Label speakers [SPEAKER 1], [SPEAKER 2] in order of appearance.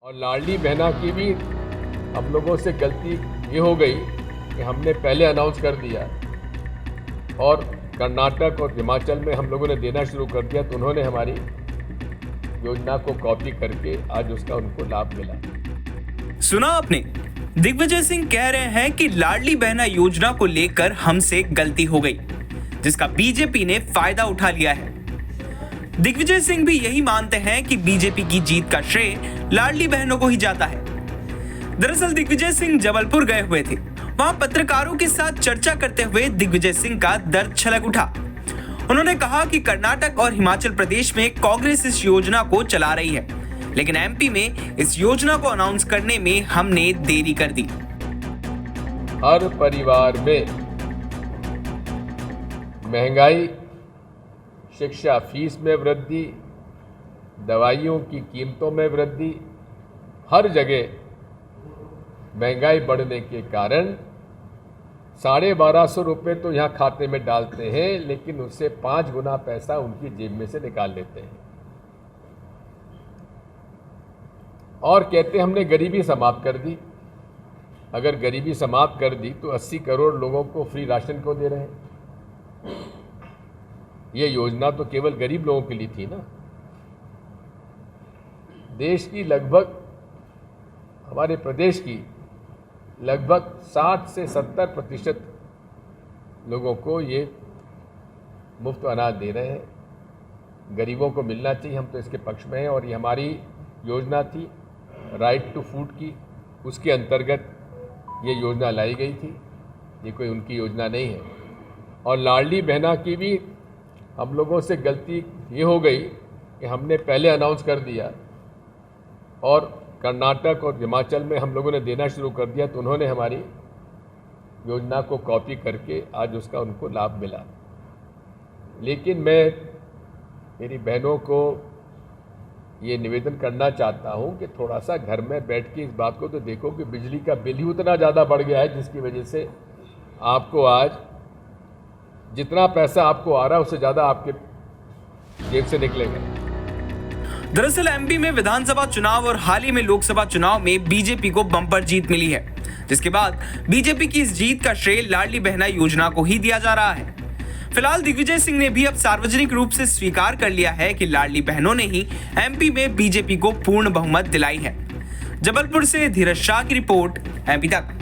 [SPEAKER 1] और लाडली बहना की भी हम लोगों से गलती ये हो गई कि हमने पहले अनाउंस कर दिया और कर्नाटक और हिमाचल में हम लोगों ने देना शुरू कर दिया, तो उन्होंने हमारी योजना को कॉपी करके आज उसका उनको लाभ मिला।
[SPEAKER 2] सुना आपने, दिग्विजय सिंह कह रहे हैं कि लाडली बहना योजना को लेकर हमसे गलती हो गई, जिसका बीजेपी ने फायदा उठा लिया है। दिग्विजय सिंह भी यही मानते हैं कि बीजेपी की जीत का श्रेय लाडली बहनों को ही जाता है। दरअसल दिग्विजय सिंह जबलपुर गए हुए थे। वहां पत्रकारों के साथ चर्चा करते हुए दिग्विजय सिंह का दर्द छलक उठा। उन्होंने कहा कि कर्नाटक और हिमाचल प्रदेश में कांग्रेस इस योजना को चला रही है, लेकिन एमपी में इस योजना को अनाउंस करने में हमने देरी कर दी।
[SPEAKER 1] हर परिवार में महंगाई, शिक्षा फीस में वृद्धि, दवाइयों की कीमतों में वृद्धि, हर जगह महंगाई बढ़ने के कारण 1250 रुपये तो यहाँ खाते में डालते हैं, लेकिन उससे 5 गुना पैसा उनकी जेब में से निकाल लेते हैं और कहते हैं हमने गरीबी समाप्त कर दी। अगर गरीबी समाप्त कर दी तो 80 करोड़ लोगों को फ्री राशन क्यों दे रहे हैं? ये योजना तो केवल गरीब लोगों के लिए थी ना। देश की लगभग, हमारे प्रदेश की लगभग 60 से 70% लोगों को ये मुफ्त अनाज दे रहे हैं। गरीबों को मिलना चाहिए, हम तो इसके पक्ष में हैं। और ये हमारी योजना थी राइट टू फूड की, उसके अंतर्गत ये योजना लाई गई थी। ये कोई उनकी योजना नहीं है। और लाडली बहना की भी हम लोगों से गलती ये हो गई कि हमने पहले अनाउंस कर दिया और कर्नाटक और हिमाचल में हम लोगों ने देना शुरू कर दिया, तो उन्होंने हमारी योजना को कॉपी करके आज उसका उनको लाभ मिला। लेकिन मैं मेरी बहनों को ये निवेदन करना चाहता हूँ कि थोड़ा सा घर में बैठ के इस बात को तो देखो कि बिजली का बिल ही उतना ज़्यादा बढ़ गया है, जिसकी वजह से आपको आज जितना पैसा आपको आ रहा है उससे ज़्यादा आपके जेब से निकलेगा।
[SPEAKER 2] दरअसल एमपी में विधानसभा चुनाव और हाल ही में लोकसभा चुनाव में बीजेपी को बम्पर जीत मिली है, जिसके बाद बीजेपी की इस जीत का श्रेय लाडली बहना योजना को ही दिया जा रहा है। फिलहाल दिग्विजय सिंह ने भी अब सार्वजनिक रूप से स्वीकार कर लिया है कि लाडली बहनों ने ही एमपी में बीजेपी को पूर्ण बहुमत दिलाई है। जबलपुर से धीरज शाह की रिपोर्ट, एमपी तक।